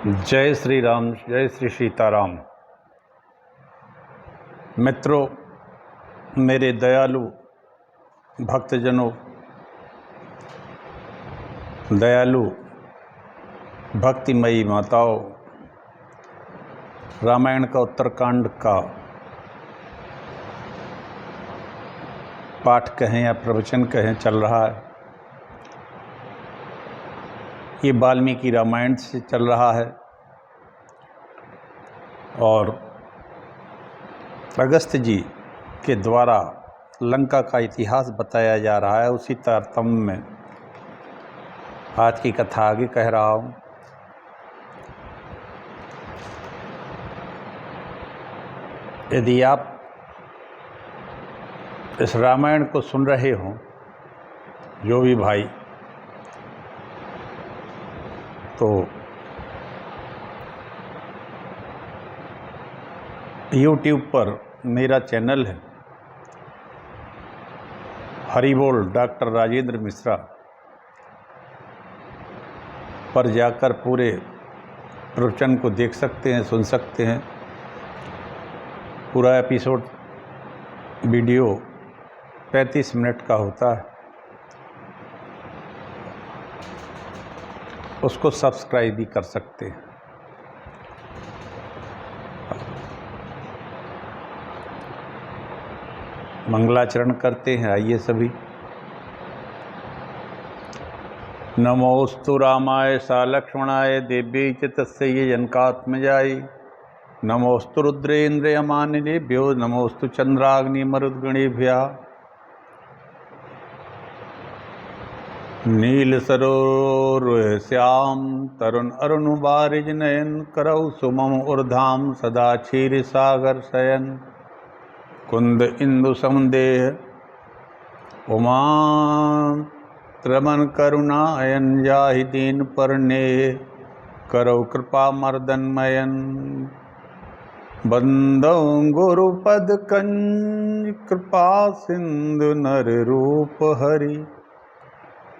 जय श्री राम, जय श्री सीताराम। मित्रों, मेरे दयालु भक्तजनों, दयालु भक्तिमयी माताओं, रामायण का उत्तरकांड का पाठ कहें या प्रवचन कहें चल रहा है। ये वाल्मीकि रामायण से चल रहा है और अगस्त जी के द्वारा लंका का इतिहास बताया जा रहा है। उसी तारतम्य में आज की कथा आगे कह रहा हूँ। यदि आप इस रामायण को सुन रहे हों, जो भी भाई, तो YouTube पर मेरा चैनल है हरि बोल डॉक्टर राजेंद्र मिश्रा, पर जाकर पूरे प्रवचन को देख सकते हैं, सुन सकते हैं। पूरा एपिसोड वीडियो 35 मिनट का होता है। उसको सब्सक्राइब भी कर सकते हैं। मंगलाचरण करते हैं। आइए सभी। नमोस्तु रामाय सा लक्ष्मणाय देव्यै च तस्यै जनकात्मजायै। नमोस्तु रुद्रेन्द्रयमानिलेभ्यो नमोस्तु चंद्राग्निमरुद्गणेभ्यः। नील सरोरुहश्याम तरुण अरुण बारिज नयन करौ सुमम ऊर्धाम सदा क्षीर सागर शयन। कुंद इंदु समुदेह उमा त्रमन करुणायन जाहि दीन परने करौ कृपा मर्दनमयन। बंदौ गुरुपद कंज कृपा सिंधु नर रूप हरि।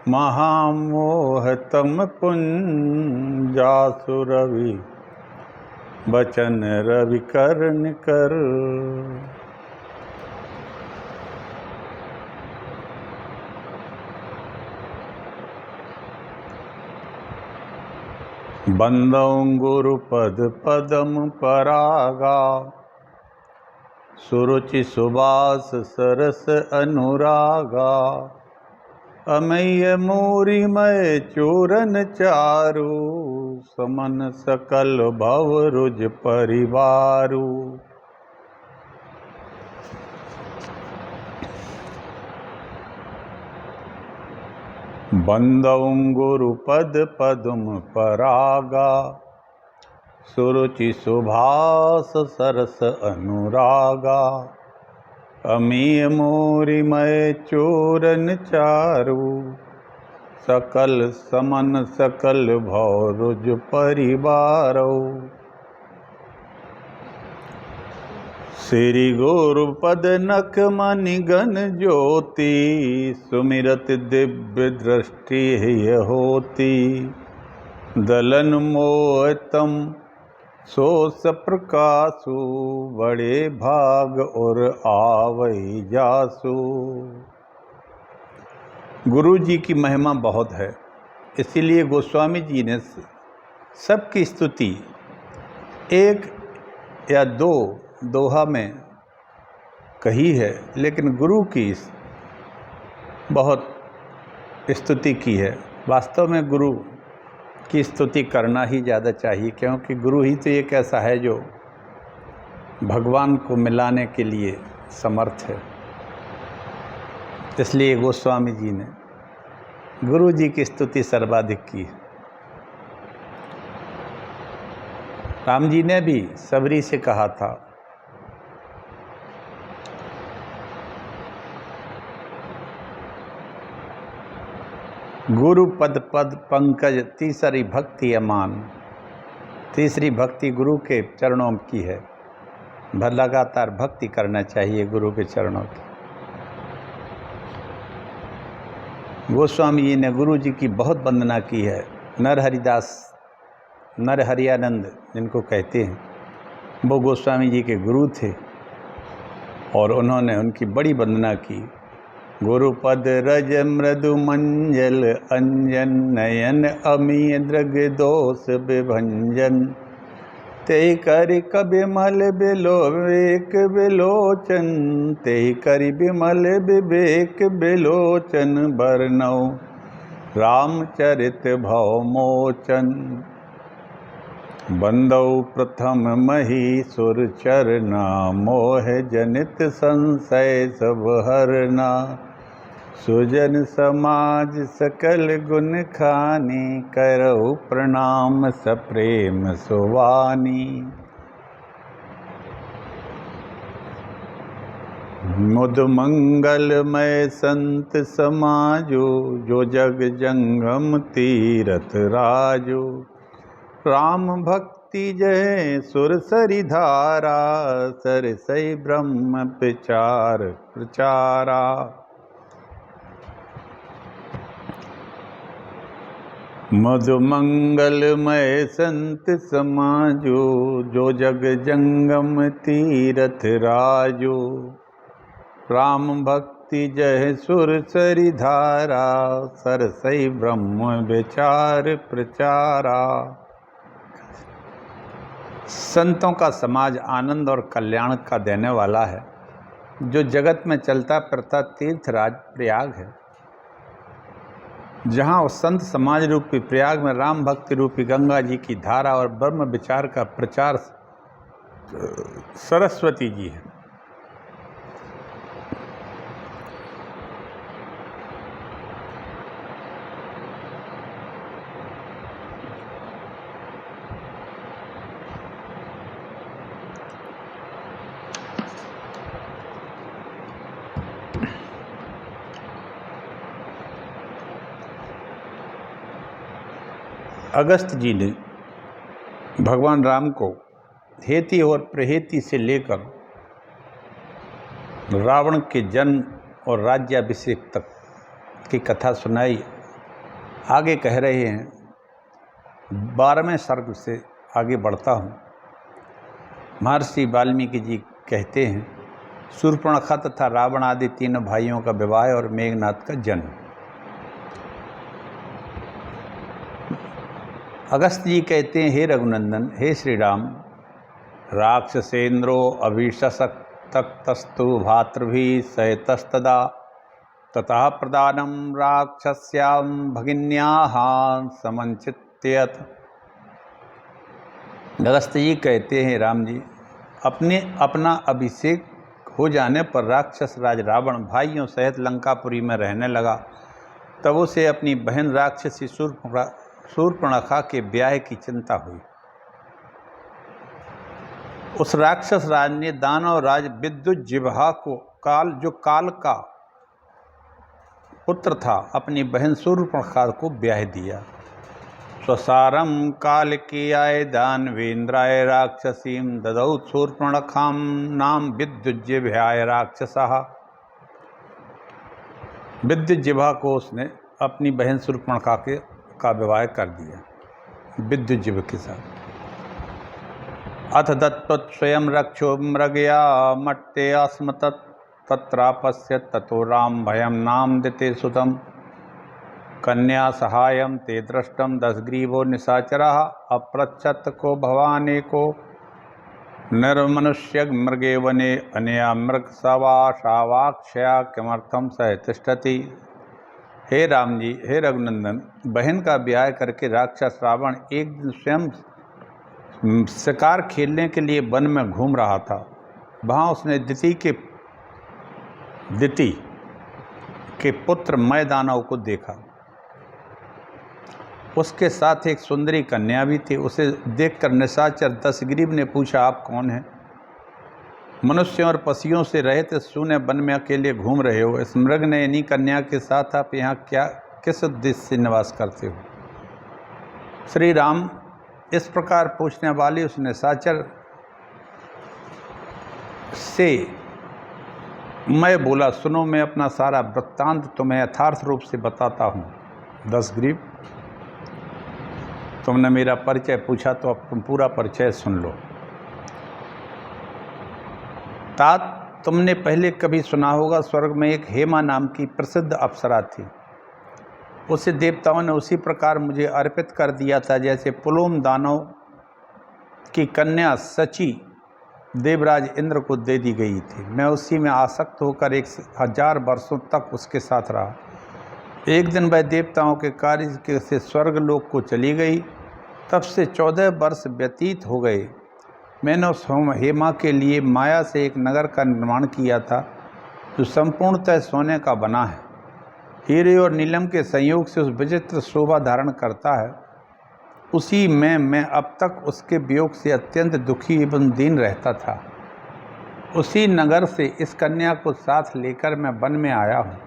महामोहतम पुंजासु रवि बचन रवि कर्ण कर। बंदौ गुरुपद पदम परागा। सुरुचि सुबास सरस अनुरागा। अमय मोरी मय चूरन चारु। समन सकल भव रुज परिवारु। बंदौ गुरुपद पदम परागा। सुरुचि सुभास सरस अनुरागा। अमीय मोरी मय चूरन चारु। सकल समन सकल भौरुज परिवारो। श्री गुरुपद नख मनि गण ज्योति। सुमिरत दिव्य दृष्टि हिय होती। दलन मोहतम सो सप्रकाशु। बड़े भाग और आवै जासु। गुरु जी की महिमा बहुत है, इसीलिए गोस्वामी जी ने सबकी स्तुति एक या दो दोहा में कही है, लेकिन गुरु की बहुत स्तुति की है। वास्तव में गुरु की स्तुति करना ही ज़्यादा चाहिए, क्योंकि गुरु ही तो एक ऐसा है जो भगवान को मिलाने के लिए समर्थ है। इसलिए गोस्वामी जी ने गुरु जी की स्तुति सर्वाधिक की है। राम जी ने भी सबरी से कहा था, गुरु पद पद पंकज तीसरी भक्ति अमान। तीसरी भक्ति गुरु के चरणों की है। लगातार भक्ति करना चाहिए गुरु के चरणों की। गोस्वामी जी ने गुरु जी की बहुत वंदना की है। नरहरिदास नरहरियानंद जिनको कहते हैं, वो गोस्वामी जी के गुरु थे और उन्होंने उनकी बड़ी वंदना की। गुरुपद रज मृदु मंजल अंजन नयन अमीय दृग दोष विभंजन ते करि कबिमल बिलोवेक बिलोचन ते करि बिमल विवेक बिलोचन बरनौ रामचरित भवमोचन बंदौ प्रथम महीसुर चरना मोह जनित संशय सब हरना सुजन समाज सकल गुण खानी करौ प्रणाम सप्रेम सुवानी मुद मंगलमय संत समाजो जो जग जंगम तीरथ राजो राम भक्ति जय सुरसरि धारा सरसई ब्रह्म विचार प्रचारा मधु मंगलमय संत समाजो जो जग जंगम तीरथ राजो राम भक्ति जय सुरसरि धारा सरसई ब्रह्म विचार प्रचारा। संतों का समाज आनंद और कल्याण का देने वाला है। जो जगत में चलता फिरता तीर्थराज प्रयाग है, जहाँ उस संत समाज रूपी प्रयाग में राम भक्ति रूपी गंगा जी की धारा और ब्रह्म विचार का प्रचार सरस्वती जी है। अगस्त जी ने भगवान राम को हेति और प्रहेति से लेकर रावण के जन्म और राज्याभिषेक तक की कथा सुनाई। आगे कह रहे हैं, 12वें सर्ग से आगे बढ़ता हूँ। महर्षि वाल्मीकि जी कहते हैं, शूर्पणखा तथा रावण आदि तीनों भाइयों का विवाह और मेघनाद का जन्म। अगस्त जी कहते हैं, हे रघुनंदन, हे श्री राम, राक्षसेन्द्रो अभिषसक्तस्तु भातृभिः सहितस्तदा ततः प्रदानं राक्षस्यां भगिन्याः समंचित्यत। अगस्त जी कहते हैं, राम जी, अपना अभिषेक हो जाने पर राक्षस राज रावण भाइयों सहित लंकापुरी में रहने लगा। तब उसे अपनी बहन राक्षसी शूर्पणखा के ब्याह की चिंता हुई। उस राक्षस राज ने दानव राज विद्युज्जिह्वा को जो काल का पुत्र था, अपनी बहन शूर्पणखा को ब्याह दिया। स्वसारम काल की आय दानवेन्द्राय राक्षसीम ददौ शूर्पणखाम नाम विद्युज्जिह्वाय राक्षसः। विद्युज्जिह्वा को उसने अपनी बहन शूर्पणखा का विवाह कर दिया विद्युज्जिह्वा के साथ। अथ दत्त्वत् स्वयं रक्षो मृगया मट्टे अस्म तत्रापश्यत् ततो राम भयं नाम दिते सुतम कन्या सहायम ते दृष्टम दशग्रीवो निशाचरः अपृच्छत् को भवाने को निर्मनुष्य मृगे वने अनया मृग सवाक्षया किमर्थम सह तिष्ठति। हे राम जी, हे रघुनंदन, बहन का ब्याह करके राक्षस रावण एक दिन स्वयं शिकार खेलने के लिए वन में घूम रहा था। वहाँ उसने दिति के पुत्र मय दानव को देखा। उसके साथ एक सुंदरी कन्या भी थी। उसे देखकर निशाचर दशग्रीव ने पूछा, आप कौन हैं? मनुष्यों और पशुओं से रहित शून्य वन में अकेले घूम रहे हो। इस मृग ने इन्हीं कन्या के साथ आप यहाँ किस उद्देश्य से निवास करते हो? श्री राम इस प्रकार पूछने वाले उस निशाचर से मैं बोला, सुनो, मैं अपना सारा वृत्तांत तुम्हें यथार्थ रूप से बताता हूँ। दशग्रीव, तुमने मेरा परिचय पूछा तो अब तुम पूरा परिचय सुन लो। तात, तुमने पहले कभी सुना होगा, स्वर्ग में एक हेमा नाम की प्रसिद्ध अप्सरा थी। उसे देवताओं ने उसी प्रकार मुझे अर्पित कर दिया था जैसे पुलोम दानव की कन्या सची देवराज इंद्र को दे दी गई थी। मैं उसी में आसक्त होकर 1000 वर्षों तक उसके साथ रहा। एक दिन वह देवताओं के कार्य से स्वर्गलोक को चली गई। तब से 14 वर्ष व्यतीत हो गए। मैंने उस हेमा के लिए माया से एक नगर का निर्माण किया था जो संपूर्णतः सोने का बना है। हीरे और नीलम के संयोग से उस विचित्र शोभा धारण करता है। उसी में मैं अब तक उसके वियोग से अत्यंत दुखी एवं दीन रहता था। उसी नगर से इस कन्या को साथ लेकर मैं वन में आया हूँ।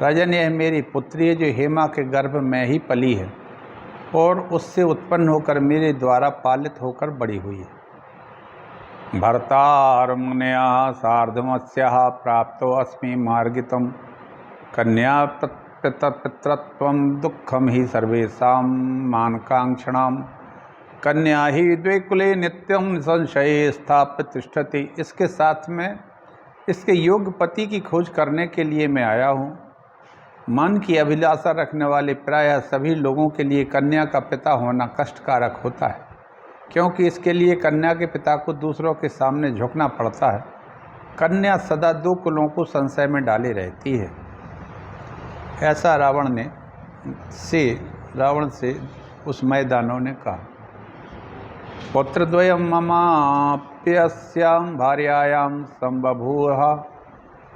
राजन, यह मेरी पुत्री है जो हेमा के गर्भ में ही पली है और उससे उत्पन्न होकर मेरे द्वारा पालित होकर बड़ी हुई है। भर्तारमुनया सार्धमस्याः प्राप्तो अस्मि मार्गितम कन्या पितृत्वं दुःखम ही सर्वेषां मानकांक्षणाम कन्या ही द्वे कुले नित्यम निसंशये स्थापित तिष्ठति। इसके साथ में इसके योग्य पति की खोज करने के लिए मैं आया हूँ। मन की अभिलाषा रखने वाले प्रायः सभी लोगों के लिए कन्या का पिता होना कष्टकारक होता है, क्योंकि इसके लिए कन्या के पिता को दूसरों के सामने झुकना पड़ता है। कन्या सदा 2 कुलों को संशय में डाले रहती है। ऐसा रावण से उस मैदानों ने कहा। पुत्रद्वयं ममाप्यस्यां भार्यायां संबभूव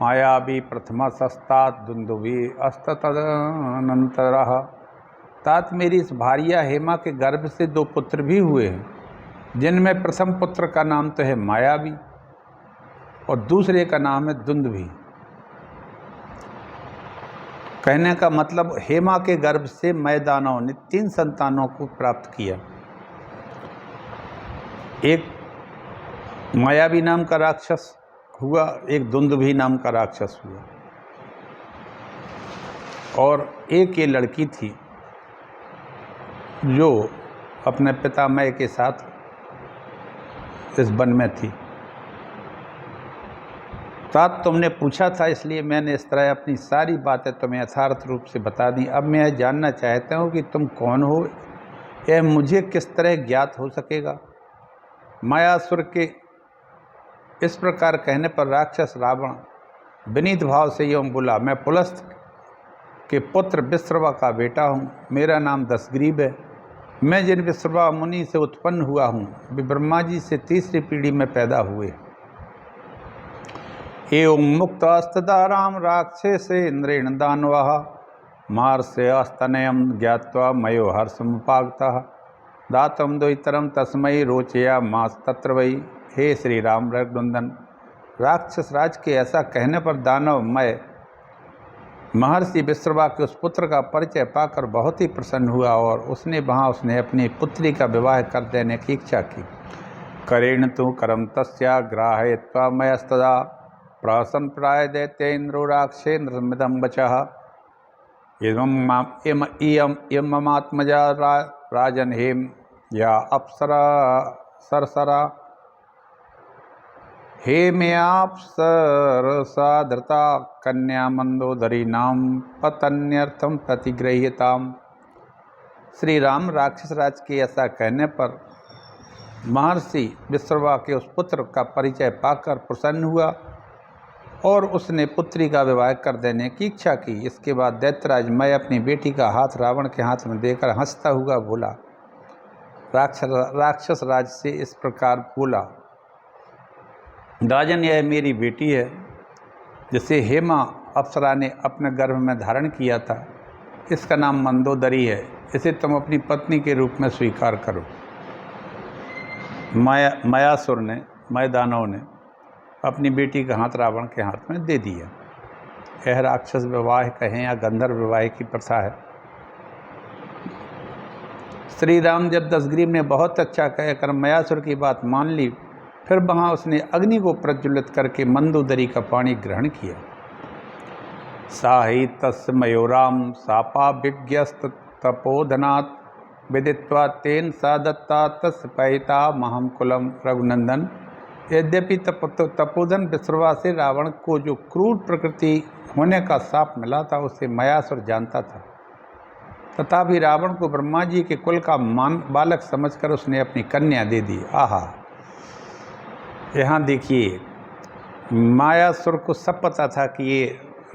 मायावी प्रथमा सस्तात दुंदुभी अस्ततदनंतरः। तात, मेरी इस भार्या हेमा के गर्भ से 2 पुत्र भी हुए हैं, जिनमें प्रथम पुत्र का नाम तो है मायावी और दूसरे का नाम है दुंदुभी। कहने का मतलब, हेमा के गर्भ से मैदानों ने 3 संतानों को प्राप्त किया। एक मायावी नाम का राक्षस हुआ, एक दुंदुभी नाम का राक्षस हुआ, और एक ये लड़की थी जो अपने पितामह के साथ इस वन में थी। तात, तुमने पूछा था, इसलिए मैंने इस तरह अपनी सारी बातें तुम्हें यथार्थ रूप से बता दी। अब मैं यह जानना चाहता हूँ कि तुम कौन हो, यह मुझे किस तरह ज्ञात हो सकेगा। मायासुर के इस प्रकार कहने पर राक्षस रावण विनीत भाव से यूँ बोला, मैं पुलस्त के पुत्र विश्रवा का बेटा हूँ। मेरा नाम दशग्रीव है। मैं जिन विश्रवा मुनि से उत्पन्न हुआ हूँ वे ब्रह्मा जी से 3री पीढ़ी में पैदा हुए। एवं मुक्तस्तदाराम राक्षसे इंद्रेण दानवः मार्स्य अस्तनयं ज्ञात्वा मयो हर्षमुपागतः दातम द्वैतरम तस्मै रोचया मास तत्र वै। हे श्री राम रघुनंदन, राक्षस राज के ऐसा कहने पर दानव मैं महर्षि विश्रवा के उस पुत्र का परिचय पाकर बहुत ही प्रसन्न हुआ और उसने अपनी पुत्री का विवाह कर देने की इच्छा की। करेण तु करम तस्या ग्राहयत्वा मयस्तदा प्रसन्न प्राय दैत्येन्द्रो राक्षेन्द्रमिदं वचः इयं ममात्मजा राजन हेम या अप्सरा सरसरा हेम्याप्सरसा धृता कन्या मंदोदरी नाम पतन्यर्थम प्रतिगृह्यताम। श्री राम, राक्षस राज के ऐसा कहने पर महर्षि विश्रवा के उस पुत्र का परिचय पाकर प्रसन्न हुआ और उसने पुत्री का विवाह कर देने की इच्छा की। इसके बाद दैत्यराज मैं अपनी बेटी का हाथ रावण के हाथ में देकर हंसता हुआ बोला। राक्षस राज से इस प्रकार बोला, राजन, यह मेरी बेटी है जिसे हेमा अप्सरा ने अपने गर्भ में धारण किया था। इसका नाम मंदोदरी है। इसे तुम अपनी पत्नी के रूप में स्वीकार करो। मायासुर ने, मैदानव ने अपनी बेटी का हाथ रावण के हाथ में दे दिया। यह राक्षस विवाह कहें या गंधर्व विवाह की प्रथा है। श्री राम जब दशग्रीव ने बहुत अच्छा कहकर मायासुर की बात मान ली, फिर वहाँ उसने अग्नि को प्रज्वलित करके मंदोदरी का पानी ग्रहण किया। सा ही तस् मयोराम सापा विज्ञस्त तपोधनात् विदित्वा तेन सा दत्ता तस् पयिता महम कुलम रघुनंदन। यद्यपि तपोधन विश्रवा से रावण को जो क्रूर प्रकृति होने का शाप मिला था उसे मयासुर जानता था, तथापि रावण को ब्रह्मा जी के कुल का बालक समझकर उसने अपनी कन्या दे दी। आहा, यहाँ देखिए, मायासुर को सब पता था कि ये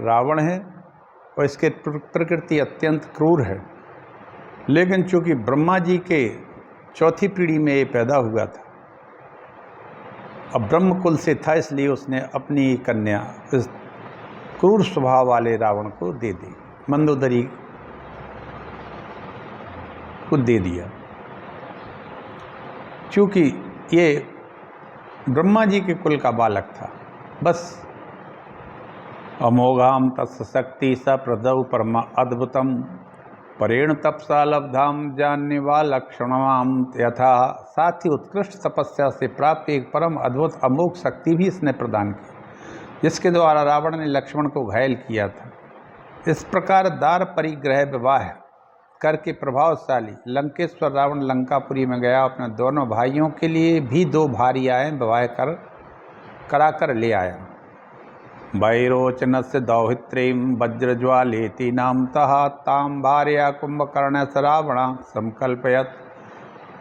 रावण है और इसके प्रकृति अत्यंत क्रूर है, लेकिन चूंकि ब्रह्मा जी के चौथी पीढ़ी में ये पैदा हुआ था, अब ब्रह्म कुल से था, इसलिए उसने अपनी कन्या इस क्रूर स्वभाव वाले रावण को दे दी, मंदोदरी को दे दिया। चूँकि ये ब्रह्मा जी के कुल का बालक था, बस अमोघाम तत्शक्ति स प्रदौ परमा अद्भुतम परेण तपसा लब्धाम जाननेवा लक्षणवाम यथा। साथ ही उत्कृष्ट तपस्या से प्राप्त एक परम अद्भुत अमोघ शक्ति भी इसने प्रदान की, जिसके द्वारा रावण ने लक्ष्मण को घायल किया था। इस प्रकार दार परिग्रह विवाह करके प्रभावशाली लंकेश्वर रावण लंकापुरी में गया, अपने दोनों भाइयों के लिए भी 2 भार्याएं विवाह कराकर ले आया। वैरोचन से दौहित्रीं वज्रज्वालेति नामतः ताम भार्या कुंभकर्ण स रावण संकल्पयत।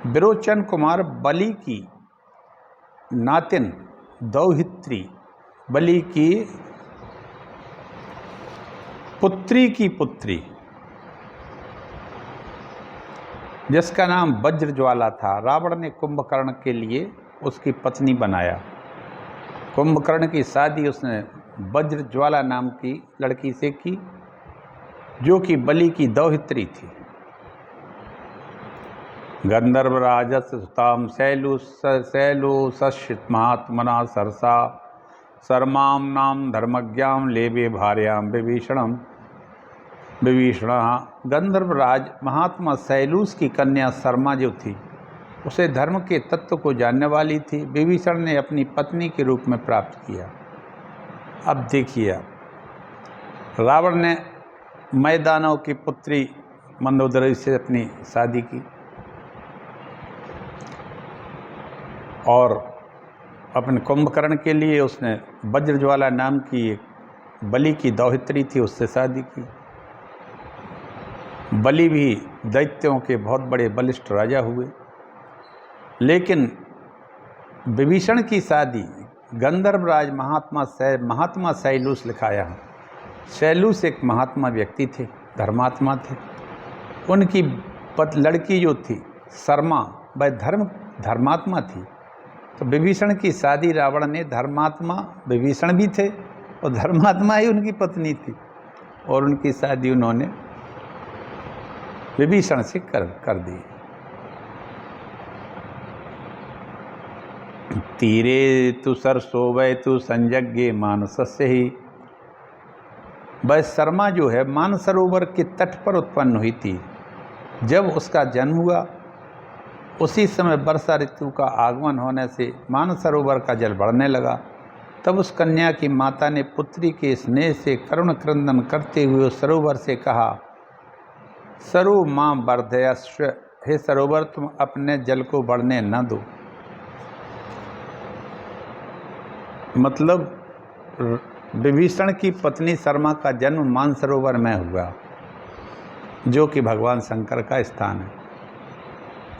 विरोचन कुमार बलि की नातिन दौहित्री, बलि की पुत्री की पुत्री, जिसका नाम वज्रज्वाला था, रावण ने कुंभकर्ण के लिए उसकी पत्नी बनाया। कुंभकर्ण की शादी उसने वज्रज्वाला नाम की लड़की से की, जो कि बलि की दौहित्री थी। गंधर्वराजस्य सुताम शैलूषित महात्मना सरसा शर्माम नाम धर्मज्ञाम लेवे भार्याम विभीषण। गंधर्वराज महात्मा शैलूष की कन्या शर्मा जो थी, उसे धर्म के तत्व को जानने वाली थी, विभीषण ने अपनी पत्नी के रूप में प्राप्त किया। अब देखिए, रावण ने मैदानव की पुत्री मंदोदरी से अपनी शादी की और अपने कुंभकर्ण के लिए उसने वज्रज्वाला नाम की एक बलि की दौहित्री थी, उससे शादी की। बलि भी दैत्यों के बहुत बड़े बलिष्ठ राजा हुए, लेकिन विभीषण की शादी गंधर्वराज महात्मा शैलूष लिखा यहाँ। शैलूष एक महात्मा व्यक्ति थे, धर्मात्मा थे। उनकी लड़की जो थी शर्मा, वह धर्मात्मा थी। तो विभीषण की शादी रावण ने, धर्मात्मा विभीषण भी थे और धर्मात्मा ही उनकी पत्नी थी, और उनकी शादी उन्होंने विभीषण से कर दी। तीरे तु सरसो वै तु संयज्ञे मानसस्य ही। वह शर्मा जो है मानसरोवर के तट पर उत्पन्न हुई थी। जब उसका जन्म हुआ, उसी समय वर्षा ऋतु का आगमन होने से मानसरोवर का जल बढ़ने लगा। तब उस कन्या की माता ने पुत्री के स्नेह से करुण क्रंदन करते हुए उस सरोवर से कहा, सरो माँ वर्धयस्व, हे सरोवर तुम अपने जल को बढ़ने न दो। मतलब विभीषण की पत्नी शर्मा का जन्म मानसरोवर में हुआ, जो कि भगवान शंकर का स्थान है,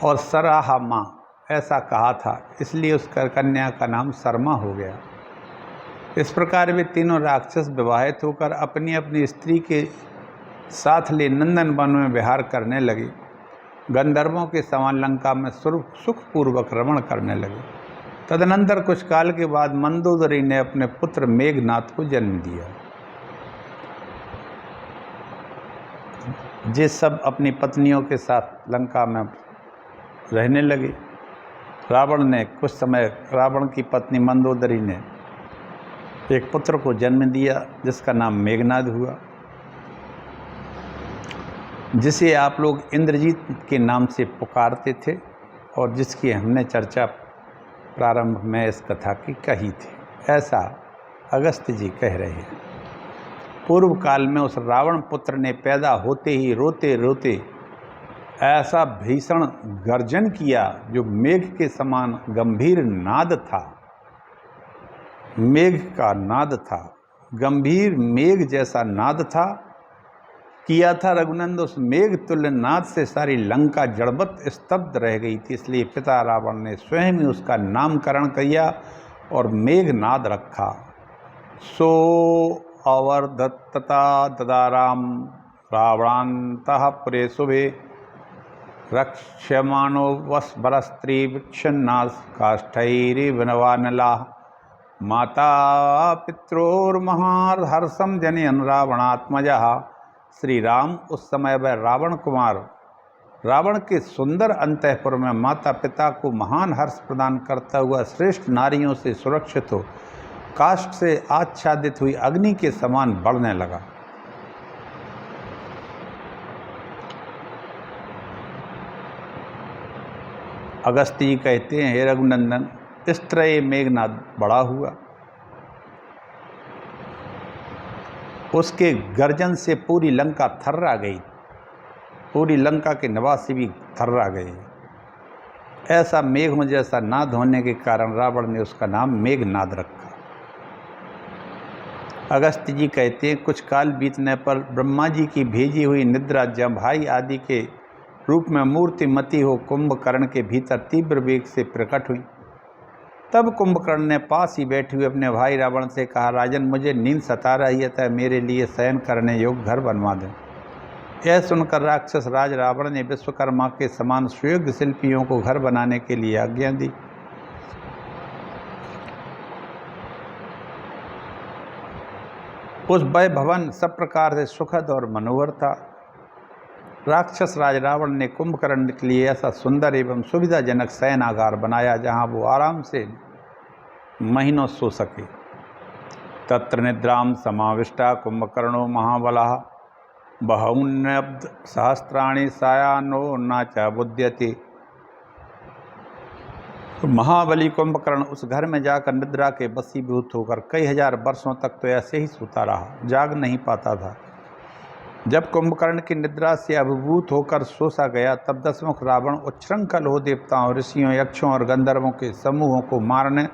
और सराहा माँ ऐसा कहा था, इसलिए उस कन्या का नाम शर्मा हो गया। इस प्रकार वे तीनों राक्षस विवाहित होकर अपनी अपनी स्त्री के साथ ले नंदन वन में विहार करने लगे। गंधर्वों के समान लंका में सुखपूर्वक रमण करने लगे। तदनंतर कुछ काल के बाद मंदोदरी ने अपने पुत्र मेघनाथ को जन्म दिया। ये सब अपनी पत्नियों के साथ लंका में रहने लगे। रावण ने कुछ समय, रावण की पत्नी मंदोदरी ने एक पुत्र को जन्म दिया, जिसका नाम मेघनाद हुआ, जिसे आप लोग इंद्रजीत के नाम से पुकारते थे और जिसकी हमने चर्चा प्रारंभ में इस कथा की कही थी। ऐसा अगस्त्य जी कह रहे हैं। पूर्व काल में उस रावण पुत्र ने पैदा होते ही रोते रोते ऐसा भीषण गर्जन किया जो मेघ के समान गंभीर नाद था, मेघ का नाद था, गंभीर मेघ जैसा नाद था, किया था रघुनंद। उस मेघ तुल्य नाद से सारी लंका जड़वत स्तब्ध रह गई थी। इसलिए पिता रावण ने स्वयं ही उसका नामकरण किया और मेघनाद रखा। सो अवर्धत्तता ददाराम रावणान्तः पुरे शुभे रक्ष्यमाणो वस्वरस्त्री वृक्षन्नास काष्ठैरिवनवानला माता पित्रोर्महार्हर्षं जनयन् रावणात्मजः। श्री राम उस समय वह रावण कुमार रावण के सुंदर अंतःपुर में माता पिता को महान हर्ष प्रदान करता हुआ श्रेष्ठ नारियों से सुरक्षित हो काष्ठ से आच्छादित हुई अग्नि के समान बढ़ने लगा। अगस्त्य जी कहते हैं, हे रघुनंदन, इस तरह ये मेघनाद बड़ा हुआ। उसके गर्जन से पूरी लंका थर्रा गई, पूरी लंका के निवासी भी थर्रा गए। ऐसा मेघ जैसा नाद होने के कारण रावण ने उसका नाम मेघनाद रखा। अगस्त्य जी कहते हैं, कुछ काल बीतने पर ब्रह्मा जी की भेजी हुई निद्रा जम्भाई आदि के रूप में मूर्तिमती हो कुंभकर्ण के भीतर तीव्र वेग से प्रकट हुई। तब कुंभकर्ण ने पास ही बैठे हुए अपने भाई रावण से कहा, राजन, मुझे नींद सता रही है, तय मेरे लिए शयन करने योग्य घर बनवा दें। यह सुनकर राक्षस राज रावण ने विश्वकर्मा के समान सुयोग्य शिल्पियों को घर बनाने के लिए आज्ञा दी। उस वह भवन सब प्रकार से सुखद और मनोहर था। राक्षस राज रावण ने कुंभकर्ण के लिए ऐसा सुंदर एवं सुविधाजनक शयनागार बनाया जहां वो आराम से महीनों सो सके। तत्र निद्राम समाविष्टा कुंभकर्णो महाबलः बहून्यब्ध सहस्त्राणि सायानो न च बुध्यति। महाबली कुंभकर्ण उस घर में जाकर निद्रा के वशीभूत होकर कई हजार वर्षों तक तो ऐसे ही सोता रहा, जाग नहीं पाता था। जब कुंभकर्ण की निद्रा से अभिभूत होकर सोसा गया, तब दशमुख रावण उच्छृंखल हो देवताओं, ऋषियों, यक्षों और गंधर्वों के समूहों को मारने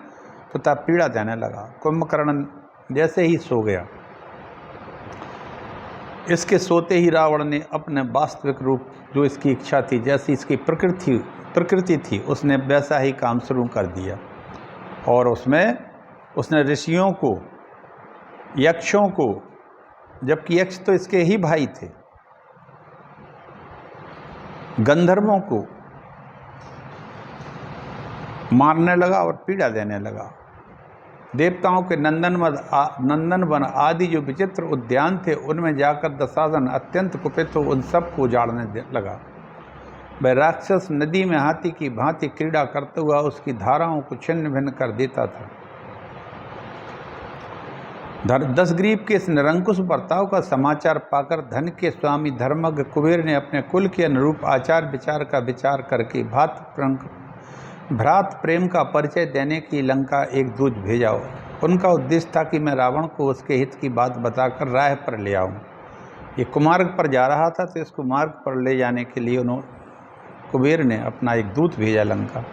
तथा पीड़ा देने लगा। कुंभकर्ण जैसे ही सो गया, इसके सोते ही रावण ने अपने वास्तविक रूप, जो इसकी इच्छा थी, जैसी इसकी प्रकृति थी, उसने वैसा ही काम शुरू कर दिया। और उसमें उसने ऋषियों को, यक्षों को, जबकि यक्ष तो इसके ही भाई थे, गंधर्वों को मारने लगा और पीड़ा देने लगा। देवताओं के नंदनवन आदि जो विचित्र उद्यान थे, उनमें जाकर दशासन अत्यंत कुपित हो उन सबको उजाड़ने लगा। वह राक्षस नदी में हाथी की भांति क्रीड़ा करते हुआ उसकी धाराओं को छिन्न भिन्न कर देता था। दशग्रीव के इस निरंकुश बर्ताव का समाचार पाकर धन के स्वामी धर्मज्ञ कुबेर ने अपने कुल के अनुरूप आचार विचार का विचार करके भ्रात प्रेम का परिचय देने की लंका एक दूत भेजा। उनका उद्देश्य था कि मैं रावण को उसके हित की बात बताकर राह पर ले आऊं। ये कुमार्ग पर जा रहा था, तो इसको मार्ग पर ले जाने के लिए कुबेर ने अपना एक दूत भेजा लंका।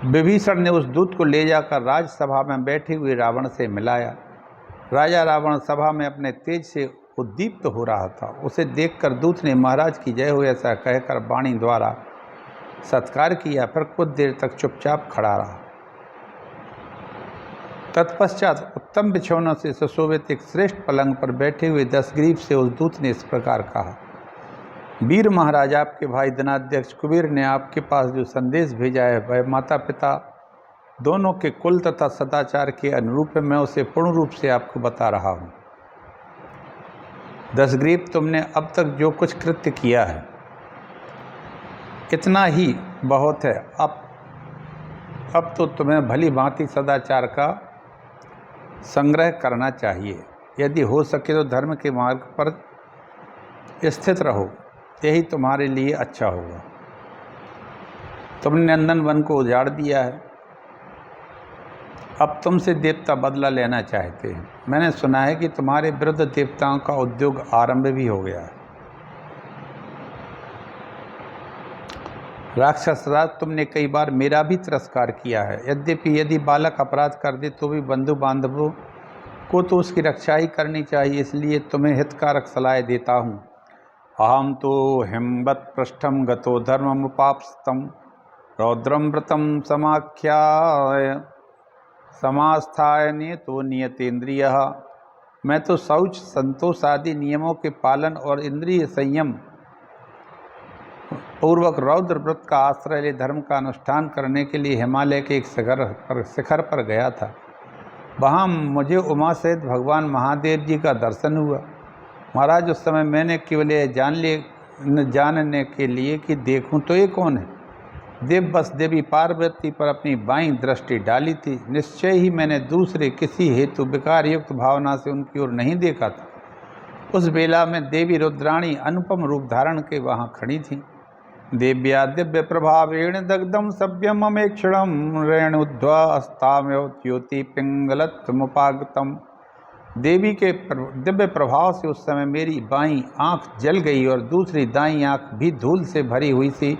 विभीषण ने उस दूत को ले जाकर राजसभा में बैठे हुए रावण से मिलाया। राजा रावण सभा में अपने तेज से उद्दीप्त हो रहा था। उसे देखकर दूत ने महाराज की जय हो ऐसा कहकर वाणी द्वारा सत्कार किया, फिर कुछ देर तक चुपचाप खड़ा रहा। तत्पश्चात उत्तम बिछौनों से सुशोभित एक श्रेष्ठ पलंग पर बैठे हुए दशग्रीव से उस दूत ने इस प्रकार कहा, वीर महाराज, आपके भाई धनाध्यक्ष कुबेर ने आपके पास जो संदेश भेजा है, वह माता पिता दोनों के कुल तथा सदाचार के अनुरूप मैं उसे पूर्ण रूप से आपको बता रहा हूँ। दशग्रीव, तुमने अब तक जो कुछ कृत्य किया है, इतना ही बहुत है। अब तो तुम्हें भली भांति सदाचार का संग्रह करना चाहिए। यदि हो सके तो धर्म के मार्ग पर स्थित रहो, यही तुम्हारे लिए अच्छा होगा। तुमने नंदन वन को उजाड़ दिया है, अब तुमसे देवता बदला लेना चाहते हैं। मैंने सुना है कि तुम्हारे विरुद्ध देवताओं का उद्योग आरंभ भी हो गया है। राक्षस राज, तुमने कई बार मेरा भी तिरस्कार किया है। यद्यपि यदि बालक अपराध कर दे तो भी बंधु बांधवों को तो उसकी रक्षा ही करनी चाहिए, इसलिए तुम्हें हितकारक सलाह देता हूँ। अहम तो हिमवत पृष्ठम गतो धर्ममुपाप्स्तम रौद्रम व्रतम समाख्याय समास्थाय नियतो नियतेन्द्रिय। मैं तो शौच, संतोष आदि नियमों के पालन और इंद्रिय संयम पूर्वक रौद्र व्रत का आश्रय ले धर्म का अनुष्ठान करने के लिए हिमालय के एक शिखर पर गया था। वहाँ मुझे उमा सहित भगवान महादेव जी का दर्शन हुआ। महाराज, उस समय मैंने केवल यह जानने के लिए कि देखूं तो ये कौन है, देव बस देवी पार्वती पर अपनी बाईं दृष्टि डाली थी। निश्चय ही मैंने दूसरे किसी हेतु विकार युक्त भावना से उनकी ओर नहीं देखा था। उस बेला में देवी रुद्राणी अनुपम रूप धारण के वहाँ खड़ी थीं। देव्या दिव्य प्रभावेण दग्धम सभ्यम अमेक्षणम रेणुध्वस्ताम्योति पिंगलत्मुपागतम। देवी के दिव्य प्रभाव से उस समय मेरी बाईं आंख जल गई और दूसरी दाईं आंख भी धूल से भरी हुई सी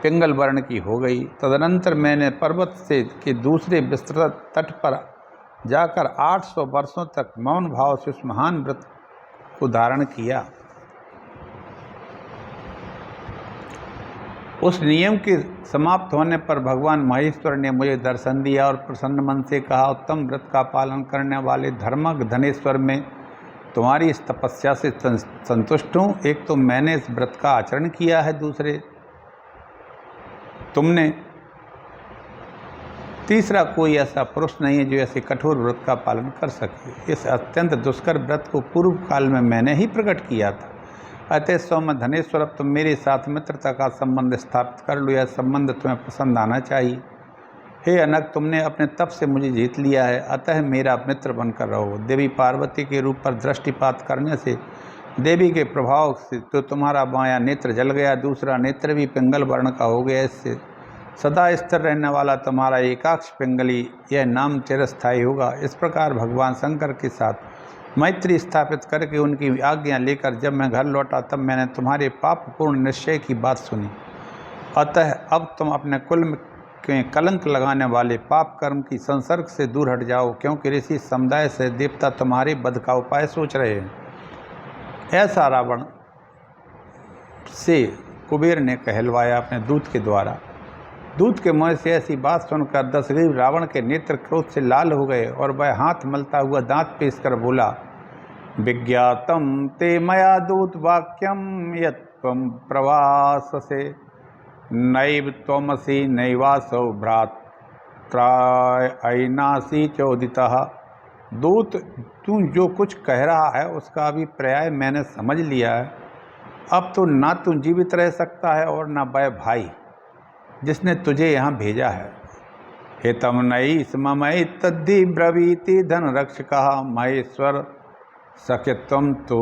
पिंगल वर्ण की हो गई। तदनंतर मैंने पर्वत से के दूसरे विस्तृत तट पर जाकर 800 वर्षों तक मौन भाव से उस महान व्रत को धारण किया। उस नियम के समाप्त होने पर भगवान महेश्वर ने मुझे दर्शन दिया और प्रसन्न मन से कहा, उत्तम व्रत का पालन करने वाले धर्मज्ञ धनेश्वर में तुम्हारी इस तपस्या से संतुष्ट हूँ। एक तो मैंने इस व्रत का आचरण किया है, दूसरे तुमने, तीसरा कोई ऐसा पुरुष नहीं है जो ऐसे कठोर व्रत का पालन कर सके। इस अत्यंत दुष्कर व्रत को पूर्व काल में मैंने ही प्रकट किया था। अतः सौम्य धनेश्वर, अब तुम मेरे साथ मित्रता का संबंध स्थापित कर लो। यह संबंध तुम्हें पसंद आना चाहिए। हे अनग, तुमने अपने तप से मुझे जीत लिया है, अतः मेरा मित्र बनकर रहो। देवी पार्वती के रूप पर दृष्टिपात करने से देवी के प्रभाव से तो तुम्हारा बायां नेत्र जल गया, दूसरा नेत्र भी पिंगल वर्ण का हो गया। इससे सदा स्थिर रहने वाला तुम्हारा एकाक्ष पिंगली यह नाम चिरस्थायी होगा। इस प्रकार भगवान शंकर के साथ मैत्री स्थापित करके उनकी आज्ञा लेकर जब मैं घर लौटा तब मैंने तुम्हारे पापपूर्ण निश्चय की बात सुनी। अतः अब तुम अपने कुल में कलंक लगाने वाले पाप कर्म की संसर्ग से दूर हट जाओ, क्योंकि ऋषि समुदाय से देवता तुम्हारे वध का उपाय सोच रहे हैं। ऐसा रावण से कुबेर ने कहलवाया अपने दूत के द्वारा। दूत के मुँह से ऐसी बात सुनकर दशग्रीव रावण के नेत्र क्रोध से लाल हो गए और वह हाथ मलता हुआ दांत पेश कर बोला, विज्ञातम ते मया दूत वाक्यम यत् त्वं प्रवाससे नैव त्वमसि नैवासौ भ्रात्राय अयनासी चोदितः। दूत, तू जो कुछ कह रहा है उसका अभिप्राय मैंने समझ लिया है। अब तो ना तू जीवित रह सकता है और ना वह भाई जिसने तुझे यहाँ भेजा है। हेतम नई स्ममयि तद्धि ब्रवीति धनरक्षकः महेश्वर सख्यत्वं तो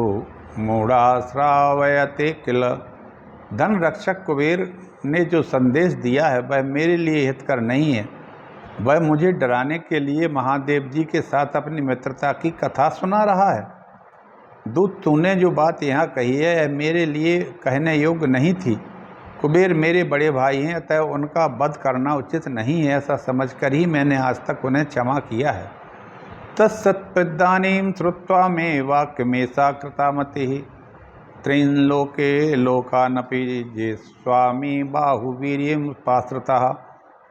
मूढ़ाश्रावयते किल। धन रक्षक कुबेर ने जो संदेश दिया है वह मेरे लिए हितकर नहीं है। वह मुझे डराने के लिए महादेव जी के साथ अपनी मित्रता की कथा सुना रहा है। दूत, तूने जो बात यहाँ कही है यह मेरे लिए कहने योग्य नहीं थी। कुबेर मेरे बड़े भाई हैं, अतः उनका वध करना उचित नहीं है। ऐसा समझकर ही मैंने आज तक उन्हें क्षमा किया है। तत्सत्प्रदानीं श्रुत्वा मे वाक्यमेषा कृतामतिः त्रिलोके लोकानपि जे स्वामी बाहुवीर्यं पाश्रितः।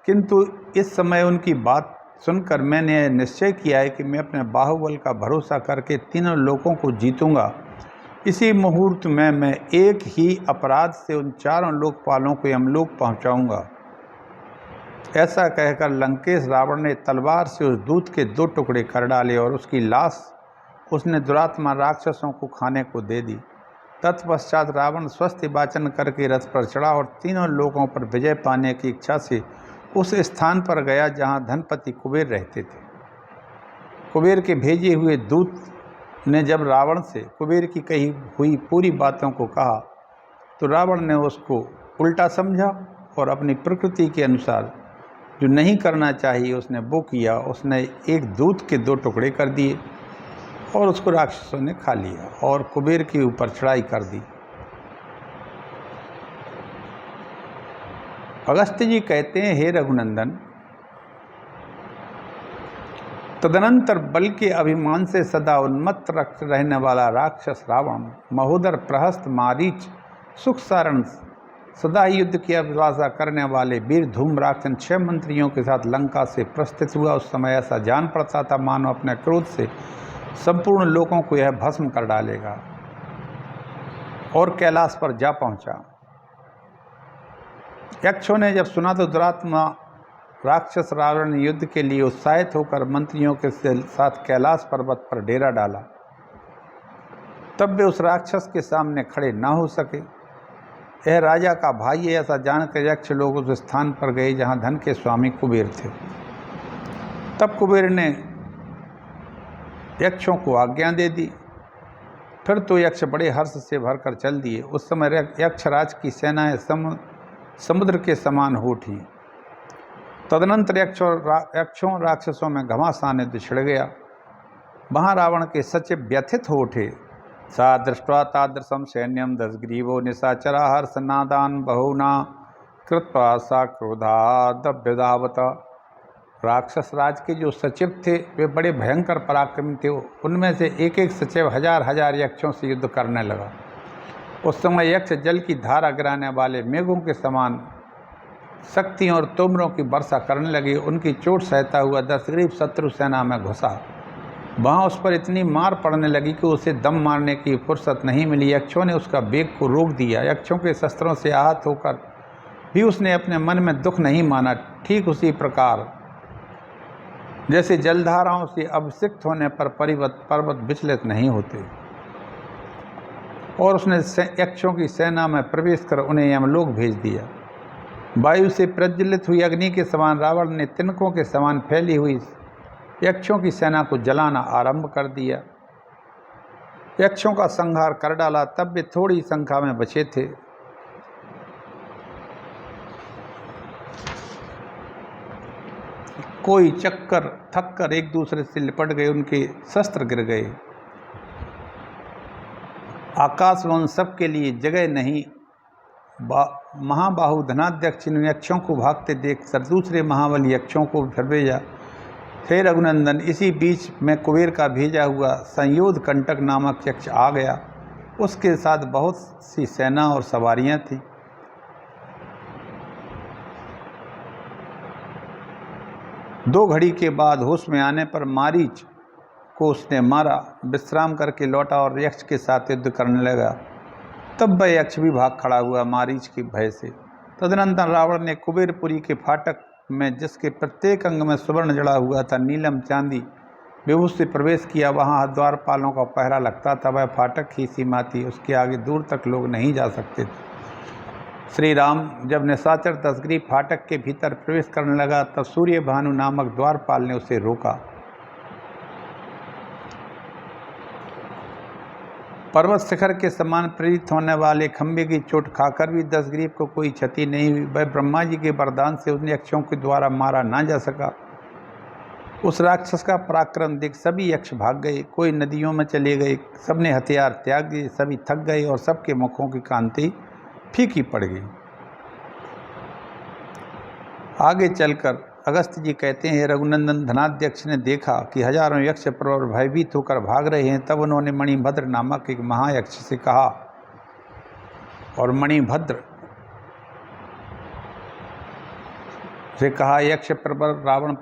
किंतु इस समय उनकी बात सुनकर मैंने निश्चय किया है कि मैं अपने बाहुबल का भरोसा करके तीनों लोकों को जीतूंगा। इसी मुहूर्त में मैं एक ही अपराध से उन चारों लोकपालों को यमलोक पहुंचाऊंगा। ऐसा कहकर लंकेश रावण ने तलवार से उस दूत के 2 टुकड़े कर डाले और उसकी लाश उसने दुरात्मा राक्षसों को खाने को दे दी। तत्पश्चात रावण स्वस्ति वाचन करके रथ पर चढ़ा और तीनों लोगों पर विजय पाने की इच्छा से उस स्थान पर गया जहाँ धनपति कुबेर रहते थे। कुबेर के भेजे हुए दूत ने जब रावण से कुबेर की कही हुई पूरी बातों को कहा तो रावण ने उसको उल्टा समझा और अपनी प्रकृति के अनुसार जो नहीं करना चाहिए उसने वो किया। उसने एक दूध के 2 टुकड़े कर दिए और उसको राक्षसों ने खा लिया और कुबेर के ऊपर चढ़ाई कर दी। अगस्त्य जी कहते हैं, हे रघुनंदन, तदनंतर बल के अभिमान से सदा उन्मत्त रहने वाला राक्षस रावण, महोदर प्रहस्त मारीच, सुख सारण, सदा ही युद्ध की अभिलाषा करने वाले वीर धूम्राक्षन 6 मंत्रियों के साथ लंका से प्रस्थित हुआ। उस समय ऐसा जान पड़ता था मानो अपने क्रोध से संपूर्ण लोगों को यह भस्म कर डालेगा, और कैलाश पर जा पहुंचा। यक्षों ने जब सुना तो दुरात्मा राक्षस रावण ने युद्ध के लिए उत्साहित होकर मंत्रियों के साथ कैलाश पर्वत पर डेरा डाला। तब वे उस राक्षस के सामने खड़े ना हो सके। यह राजा का भाई है ऐसा जानकर यक्ष लोग उस स्थान पर गए जहां धन के स्वामी कुबेर थे। तब कुबेर ने यक्षों को आज्ञा दे दी। फिर तो यक्ष बड़े हर्ष से भरकर चल दिए। उस समय यक्षराज की सेनाएं समुद्र के समान हो उठी। तदनंतर यक्षों राक्षसों में घमासान युद्ध छिड़ गया। वहाँ रावण के सचिव व्यथित हो उठे। सा दृष्ट्वा तादृशम सैन्यम दशग्रीवो निशाचरा हर्षनादान बहुना कृत्वा सा क्रोधादभ्युदावत। राक्षस राज के जो सचिव थे वे बड़े भयंकर पराक्रमी थे। उनमें से एक एक सचिव हजार हजार यक्षों से युद्ध करने लगा। उस समय यक्ष जल की धारा गिराने वाले मेघों के समान शक्तियों और तुमरों की वर्षा करने लगी। उनकी चोट सहता हुआ दशग्रीव शत्रु सेना में घुसा। वहाँ उस पर इतनी मार पड़ने लगी कि उसे दम मारने की फुर्सत नहीं मिली। यक्षों ने उसका वेग को रोक दिया। यक्षों के शस्त्रों से आहत होकर भी उसने अपने मन में दुख नहीं माना। ठीक उसी प्रकार जैसे जलधाराओं से अभिषिक्त होने पर पर्वत विचलित नहीं होते। और उसने यक्षों की सेना में प्रवेश कर उन्हें यमलोक भेज दिया। वायु से प्रज्वलित हुई अग्नि के समान रावण ने तिनकों के समान फैली हुई यक्षों की सेना को जलाना आरंभ कर दिया। यक्षों का संहार कर डाला। तब वे थोड़ी संख्या में बचे थे। कोई चक्कर थककर एक दूसरे से लिपट गए। उनके शस्त्र गिर गए। आकाश में उन सब के लिए जगह नहीं। महाबाहु धनाध्यक्ष ने यक्षों को भागते देखकर दूसरे महाबली यक्षों को फिर भेजा। हे रघुनंदन, इसी बीच में कुबेर का भेजा हुआ संयोध कंटक नामक यक्ष आ गया। उसके साथ बहुत सी सेना और सवारियां थीं। दो घड़ी के बाद होश में आने पर मारीच को उसने मारा। विश्राम करके लौटा और यक्ष के साथ युद्ध करने लगा। तब वह यक्ष भी भाग खड़ा हुआ मारीच के भय से। तदनंतर रावण ने कुबेरपुरी के फाटक में, जिसके प्रत्येक अंग में सुवर्ण जड़ा हुआ था, नीलम चांदी विभूष से प्रवेश किया। वहाँ द्वारपालों का पहरा लगता था। वह फाटक ही सीमा थी। उसके आगे दूर तक लोग नहीं जा सकते थे। श्री राम जब निशाचर दशग्रीव फाटक के भीतर प्रवेश करने लगा तब सूर्य भानु नामक द्वारपाल ने उसे रोका। पर्वत शिखर के समान प्रेरित होने वाले खंभे की चोट खाकर भी दशग्रीव को कोई क्षति नहीं हुई। वह ब्रह्मा जी के वरदान से उन यक्षों के द्वारा मारा ना जा सका। उस राक्षस का पराक्रम देख सभी यक्ष भाग गए। कोई नदियों में चले गए। सबने हथियार त्याग दिए। सभी थक गए और सबके मुखों की कांति फीकी पड़ गई। आगे चलकर अगस्त्य जी कहते हैं, रघुनंदन, धनाध्यक्ष ने देखा कि हजारों यक्ष प्रवर भयभीत होकर भाग रहे हैं। तब उन्होंने मणिभद्र नामक एक महायक्ष से कहा, और मणिभद्र से कहा, यक्ष प्रवर रावण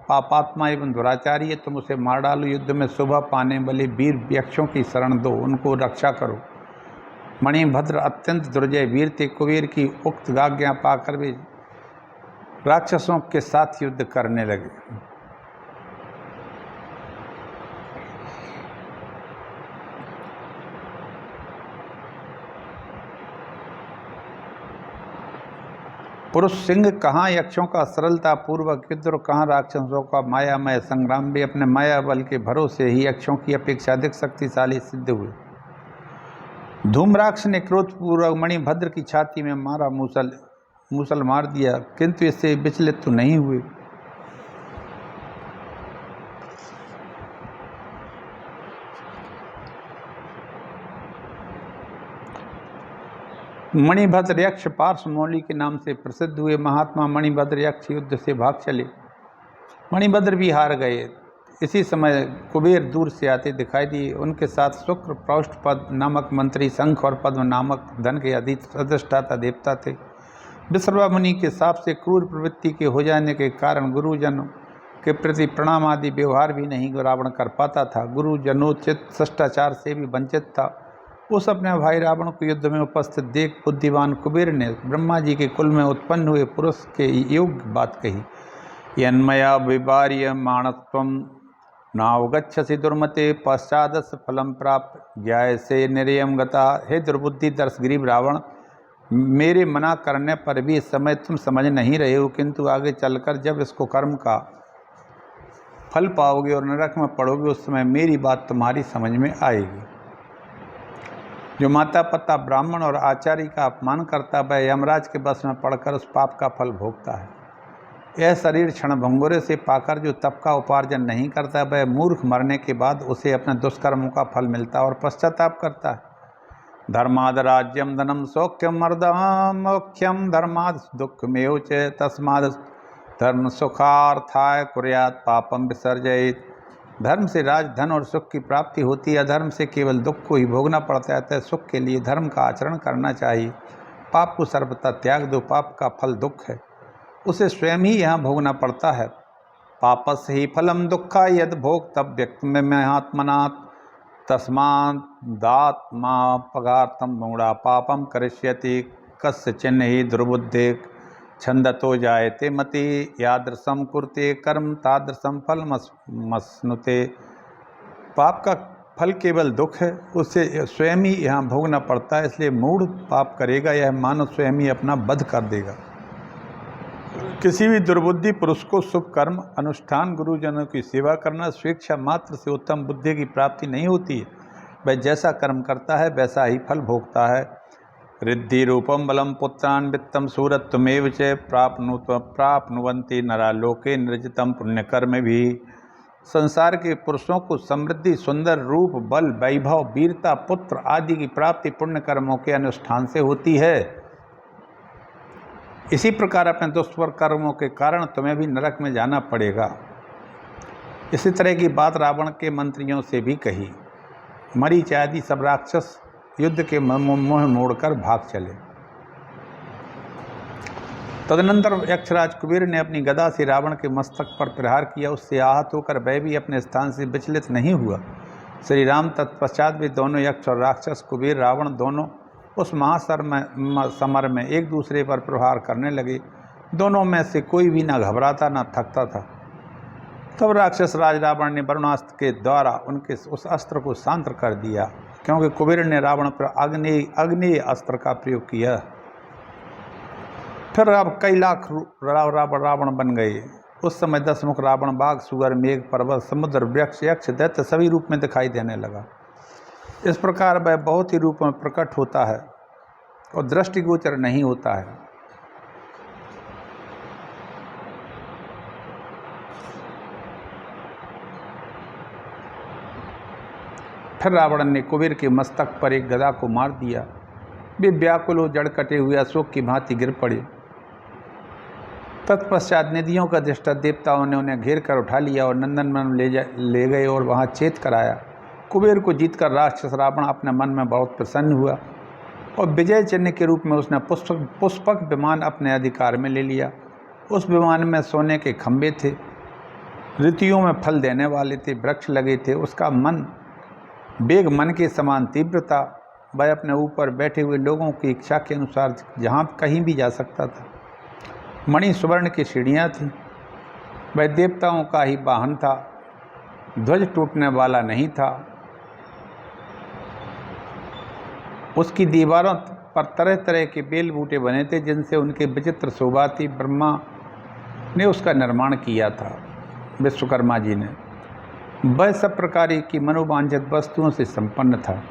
पापात्मा एवं दुराचारी है। तुम उसे मार डालो। युद्ध में शोभा पाने वाले वीर यक्षों की शरण दो, उनको रक्षा करो। मणिभद्र अत्यंत दुर्जय वीर थे। कुबेर की उक्त आज्ञा पाकर वे राक्षसों के साथ युद्ध करने लगे। पुरुष सिंह कहाँ यक्षों का सरलता पूर्वक युद्ध और कहाँ राक्षसों का मायामय संग्राम। भी अपने माया बल के भरोसे ही यक्षों की अपेक्षा अधिक शक्तिशाली सिद्ध हुए। धूम्राक्ष ने क्रोधपूर्वक मणिभद्र की छाती में मारा मूसल। मूसल मार दिया, किंतु इससे विचलित तो नहीं हुए। मणिभद्र यक्ष पार्श्वमौली के नाम से प्रसिद्ध हुए। महात्मा मणिभद्र यक्ष युद्ध से भाग चले। मणिभद्र भी हार गए। इसी समय कुबेर दूर से आते दिखाई दिए। उनके साथ शुक्र, पौष्ठपद नामक मंत्री, शंख और पद्म नामक धन के अधिष्ठाता देवता थे। विश्रवा मुनि के शाप से क्रूर प्रवृत्ति के हो जाने के कारण गुरुजनों के प्रति प्रणाम आदि व्यवहार भी नहीं रावण कर पाता था। गुरुजनोचित शिष्टाचार से भी वंचित था। उस अपने भाई रावण को युद्ध में उपस्थित देख बुद्धिमान कुबेर ने ब्रह्मा जी के कुल में उत्पन्न हुए पुरुष के योग्य बात कही। यन्मया विवार्य माणत्वं नावगच्छसि दुर्मते पश्चादस्य फलम प्राप्त ज्ञायसे निर्यम गता। हे दुर्बुद्धि दर्शग्रीव रावण, मेरे मना करने पर भी इस समय तुम समझ नहीं रहे हो, किंतु आगे चलकर जब इसको कर्म का फल पाओगे और नरक में पड़ोगे उस समय मेरी बात तुम्हारी समझ में आएगी। जो माता पिता, ब्राह्मण और आचार्य का अपमान करता वह यमराज के बस में पड़कर उस पाप का फल भोगता है। यह शरीर क्षण भंगुरे से पाकर जो तप का उपार्जन नहीं करता वह मूर्ख मरने के बाद उसे अपने दुष्कर्मों का फल मिलता है और पश्चाताप करता है। धर्माद राज्यम धनम सौख्यम मर्दमोख्यम धर्माद दुःखमेव च तस्माद धर्म सुखार्थाय कुर्यात् पापम विसर्जयेत्। धर्म से राज, धन और सुख की प्राप्ति होती है। अधर्म से केवल दुख को ही भोगना पड़ता है। अतः सुख के लिए धर्म का आचरण करना चाहिए। पाप को सर्वथा त्याग दो। पाप का फल दुख है, उसे स्वयं ही यहाँ भोगना पड़ता है। पापस ही फलम दुखा यद भोग व्यक्ति में आत्मनात् तस्मादात्मा पगार्थम मूढ़ा पापम करिष्यति कस्य चिन्ह ही दुर्बुद्धे छंदतो जायते मति यादृशम कुरते कर्म तादृशम फल मसनुते। पाप का फल केवल दुख है, उसे स्वयं ही यहाँ भोगना पड़ता है। इसलिए मूढ़ पाप करेगा, यह मानव स्वयं ही अपना वध कर देगा। किसी भी दुर्बुद्धि पुरुष को शुभ कर्म अनुष्ठान, गुरुजनों की सेवा करना, स्वेच्छा मात्र से उत्तम बुद्धि की प्राप्ति नहीं होती है। वह जैसा कर्म करता है वैसा ही फल भोगता है। रिद्धि रूपम बलम पुत्रान वित्तम सूरत्वमेव च प्राप्नुवन्ति नरा लोके निर्जितम पुण्यकर्म भी। संसार के पुरुषों को समृद्धि, सुंदर रूप, बल, वैभव, वीरता, पुत्र आदि की प्राप्ति पुण्य कर्मों के अनुष्ठान से होती है। इसी प्रकार अपने दुष्कर कर्मों के कारण तुम्हें भी नरक में जाना पड़ेगा। इसी तरह की बात रावण के मंत्रियों से भी कही। मरीच आदि सब राक्षस युद्ध के मोह मोड़कर भाग चले। तदनंतर यक्षराज कुबेर ने अपनी गदा से रावण के मस्तक पर प्रहार किया। उससे आहत होकर वह भी अपने स्थान से विचलित नहीं हुआ। श्री राम तत्पश्चात भी दोनों यक्ष और राक्षस, कुबेर, रावण दोनों उस समर में एक दूसरे पर प्रहार करने लगे। दोनों में से कोई भी न घबराता न थकता था। तब राक्षस राज रावण ने वरुणास्त्र के द्वारा उनके उस अस्त्र को शांत कर दिया, क्योंकि कुबेर ने रावण पर अग्नेय अस्त्र का प्रयोग किया। फिर अब कई लाख रावण बन गए। उस समय 10 मुख रावण, बाघ, सुअर, मेघ, पर्वत, समुद्र, वृक्ष, यक्ष, दैत्य सभी रूप में दिखाई देने लगा। इस प्रकार वह बहुत ही रूप में प्रकट होता है और दृष्टिगोचर नहीं होता है। फिर रावण ने कुबेर के मस्तक पर एक गदा को मार दिया। वे व्याकुल हो जड़ कटे हुए अशोक की भांति गिर पड़े। तत्पश्चात निधियों का दृष्टा देवताओं ने उन्हें घेर कर उठा लिया और नंदनवन ले गए और वहाँ चेत कराया। कुबेर को जीतकर राक्षस रावण अपने मन में बहुत प्रसन्न हुआ और विजय चिन्ह के रूप में उसने पुष्पक विमान अपने अधिकार में ले लिया। उस विमान में सोने के खंभे थे, ऋतुओं में फल देने वाले थे, वृक्ष लगे थे। उसका मन वेग मन के समान तीव्रता। वह अपने ऊपर बैठे हुए लोगों की इच्छा के अनुसार जहाँ कहीं भी जा सकता था। मणि सुवर्ण की सीढ़ियाँ थीं। वह देवताओं का ही वाहन था। ध्वज टूटने वाला नहीं था। उसकी दीवारों पर तरह तरह के बेल बूटे बने थे, जिनसे उनके विचित्र शोभा थी। ब्रह्मा ने उसका निर्माण किया था, विश्वकर्मा जी ने। वह सब प्रकार की मनोवांछित वस्तुओं से संपन्न था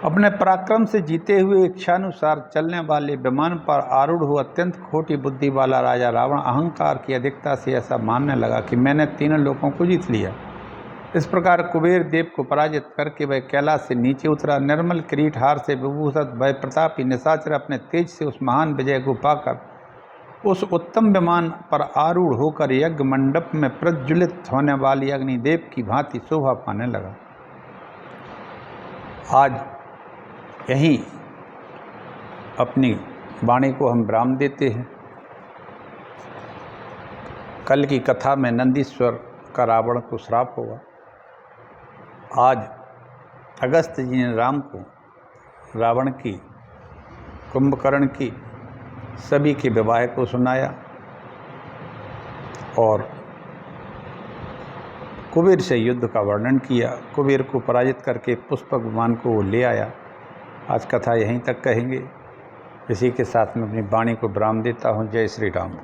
अपने पराक्रम से जीते हुए इच्छानुसार चलने वाले विमान पर आरूढ़ हुआ अत्यंत खोटी बुद्धि वाला राजा रावण अहंकार की अधिकता से ऐसा मानने लगा कि मैंने तीनों लोकों को जीत लिया। इस प्रकार कुबेर देव को पराजित करके वह कैलाश से नीचे उतरा। निर्मल किरीट हार से विभूषित वह प्रतापी निशाचर अपने तेज से उस महान विजय को पाकर उस उत्तम विमान पर आरूढ़ होकर यज्ञ मंडप में प्रज्वलित होने वाली अग्निदेव की भांति शोभा पाने लगा। आज यहीं अपनी वाणी को हम विराम देते हैं। कल की कथा में नंदीश्वर का रावण को श्राप होगा। आज अगस्त्य जी ने राम को रावण की, कुंभकर्ण की, सभी के विवाह को सुनाया और कुबेर से युद्ध का वर्णन किया। कुबेर को पराजित करके पुष्पक विमान को वो ले आया। आज कथा यहीं तक कहेंगे। इसी के साथ में अपनी वाणी को विराम देता हूँ। जय श्री राम।